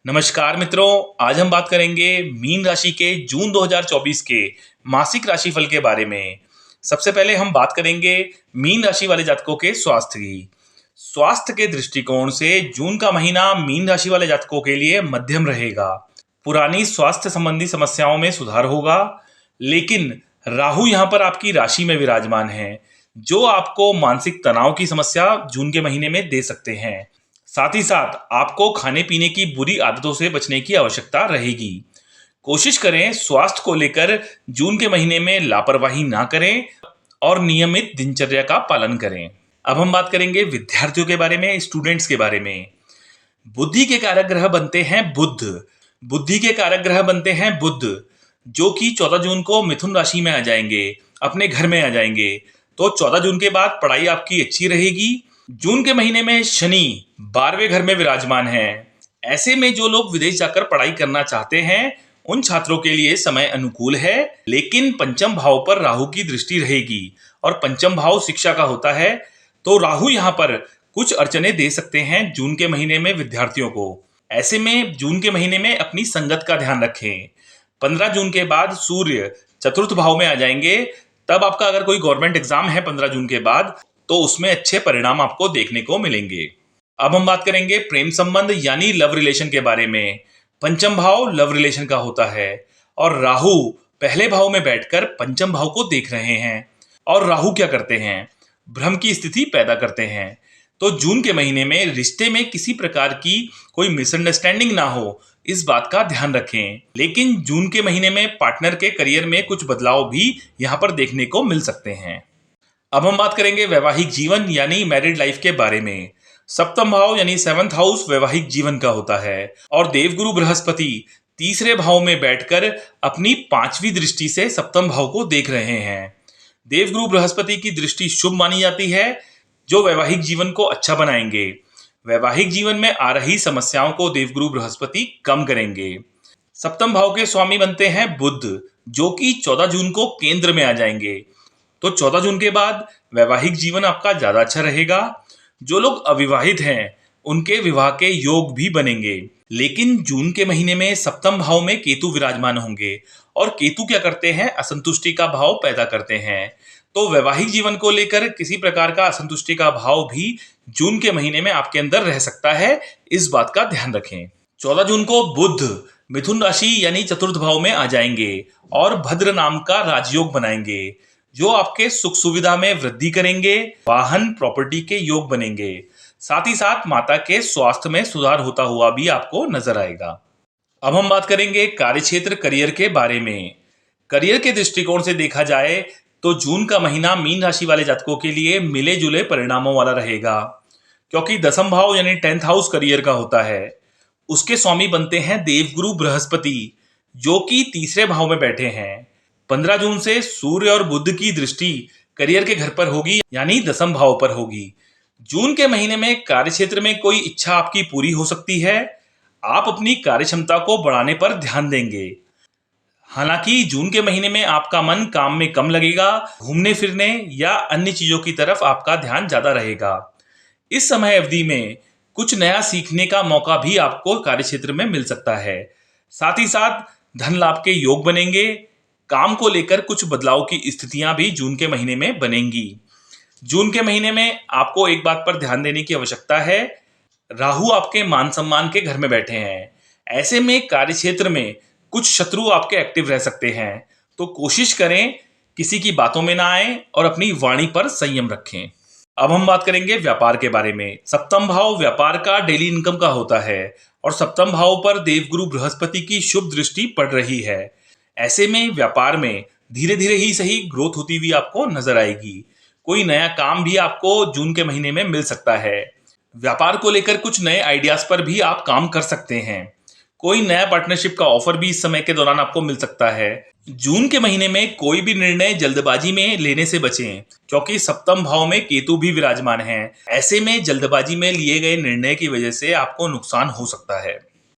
नमस्कार मित्रों, आज हम बात करेंगे मीन राशि के जून 2024 के मासिक राशिफल के बारे में। सबसे पहले हम बात करेंगे मीन राशि वाले जातकों के स्वास्थ्य की। स्वास्थ्य के दृष्टिकोण से जून का महीना मीन राशि वाले जातकों के लिए मध्यम रहेगा। पुरानी स्वास्थ्य संबंधी समस्याओं में सुधार होगा, लेकिन राहु यहाँ पर आपकी राशि में विराजमान है, जो आपको मानसिक तनाव की समस्या जून के महीने में दे सकते हैं। साथ ही साथ आपको खाने पीने की बुरी आदतों से बचने की आवश्यकता रहेगी। कोशिश करें स्वास्थ्य को लेकर जून के महीने में लापरवाही ना करें और नियमित दिनचर्या का पालन करें। अब हम बात करेंगे विद्यार्थियों के बारे में, स्टूडेंट्स के बारे में। बुद्धि के कारक ग्रह बनते हैं बुध। बुद्धि के कारक ग्रह बनते हैं बुध, जो कि 14 जून को मिथुन राशि में आ जाएंगे, अपने घर में आ जाएंगे। तो 14 जून के बाद पढ़ाई आपकी अच्छी रहेगी। जून के महीने में शनि 12वें घर में विराजमान है। ऐसे में जो लोग विदेश जाकर पढ़ाई करना चाहते हैं, उन छात्रों के लिए समय अनुकूल है, लेकिन पंचम भाव पर राहु की दृष्टि रहेगी और पंचम भाव शिक्षा का होता है। तो राहु यहाँ पर कुछ अड़चने दे सकते हैं जून के महीने में विद्यार्थियों को। ऐसे में जून के महीने में अपनी संगत का ध्यान रखें। 15 जून के बाद सूर्य चतुर्थ भाव में आ जाएंगे। तब आपका अगर कोई गवर्नमेंट एग्जाम है 15 जून के बाद, तो उसमें अच्छे परिणाम आपको देखने को मिलेंगे। अब हम बात करेंगे प्रेम संबंध यानी लव रिलेशन के बारे में। पंचम भाव लव रिलेशन का होता है और राहु पहले भाव में बैठकर पंचम भाव को देख रहे हैं। और राहु क्या करते हैं? भ्रम की स्थिति पैदा करते हैं। तो जून के महीने में रिश्ते में किसी प्रकार की कोई मिसअंडरस्टैंडिंग ना हो, इस बात का ध्यान रखें। लेकिन जून के महीने में पार्टनर के करियर में कुछ बदलाव भी यहाँ पर देखने को मिल सकते हैं। अब हम बात करेंगे वैवाहिक जीवन यानी मैरिड लाइफ के बारे में। सप्तम भाव यानी 7th हाउस वैवाहिक जीवन का होता है और देवगुरु बृहस्पति तीसरे भाव में बैठकर अपनी 5वीं दृष्टि से सप्तम भाव को देख रहे हैं। देवगुरु बृहस्पति की दृष्टि शुभ मानी जाती है, जो वैवाहिक जीवन को अच्छा बनाएंगे। वैवाहिक जीवन में आ रही समस्याओं को देवगुरु बृहस्पति कम करेंगे। सप्तम भाव के स्वामी बनते हैं बुध, जो कि 14 जून को केंद्र में आ जाएंगे। तो 14 जून के बाद वैवाहिक जीवन आपका ज्यादा अच्छा रहेगा। जो लोग अविवाहित हैं, उनके विवाह के योग भी बनेंगे। लेकिन जून के महीने में सप्तम भाव में केतु विराजमान होंगे और केतु क्या करते हैं? असंतुष्टि का भाव पैदा करते हैं। तो वैवाहिक जीवन को लेकर किसी प्रकार का असंतुष्टि का भाव भी जून के महीने में आपके अंदर रह सकता है, इस बात का ध्यान रखें। 14 जून को बुध मिथुन राशि यानी चतुर्थ भाव में आ जाएंगे और भद्र नाम का राजयोग बनाएंगे, जो आपके सुख सुविधा में वृद्धि करेंगे। वाहन प्रॉपर्टी के योग बनेंगे। साथ ही साथ माता के स्वास्थ्य में सुधार होता हुआ भी आपको नजर आएगा। अब हम बात करेंगे कार्यक्षेत्र करियर के बारे में। करियर के दृष्टिकोण से देखा जाए तो जून का महीना मीन राशि वाले जातकों के लिए मिले जुले परिणामों वाला रहेगा, क्योंकि 10th भाव यानी 10th हाउस करियर का होता है। उसके स्वामी बनते हैं देवगुरु बृहस्पति, जो कि तीसरे भाव में बैठे हैं। 15 जून से सूर्य और बुध की दृष्टि करियर के घर पर होगी, यानी 10th भाव पर होगी। जून के महीने में कार्यक्षेत्र में कोई इच्छा आपकी पूरी हो सकती है। आप अपनी कार्यक्षमता को बढ़ाने पर ध्यान देंगे। हालांकि जून के महीने में आपका मन काम में कम लगेगा, घूमने फिरने या अन्य चीजों की तरफ आपका ध्यान ज्यादा रहेगा। इस समय अवधि में कुछ नया सीखने का मौका भी आपको कार्यक्षेत्र में मिल सकता है। साथ ही साथ धन लाभ के योग बनेंगे। काम को लेकर कुछ बदलाव की स्थितियां भी जून के महीने में बनेंगी। जून के महीने में आपको एक बात पर ध्यान देने की आवश्यकता है। राहु आपके मान सम्मान के घर में बैठे हैं। ऐसे में कार्यक्षेत्र में कुछ शत्रु आपके एक्टिव रह सकते हैं। तो कोशिश करें किसी की बातों में ना आए और अपनी वाणी पर संयम रखें। अब हम बात करेंगे व्यापार के बारे में। सप्तम भाव व्यापार का डेली इनकम का होता है और सप्तम भाव पर देवगुरु बृहस्पति की शुभ दृष्टि पड़ रही है। ऐसे में व्यापार में धीरे धीरे ही सही ग्रोथ होती हुई आपको नजर आएगी। कोई नया काम भी आपको जून के महीने में मिल सकता है। व्यापार को लेकर कुछ नए आइडियाज पर भी आप काम कर सकते हैं। कोई नया पार्टनरशिप का ऑफर भी इस समय के दौरान आपको मिल सकता है। जून के महीने में कोई भी निर्णय जल्दबाजी में लेने से बचें, क्योंकि सप्तम भाव में केतु भी विराजमान है। ऐसे में जल्दबाजी में लिए गए निर्णय की वजह से आपको नुकसान हो सकता है।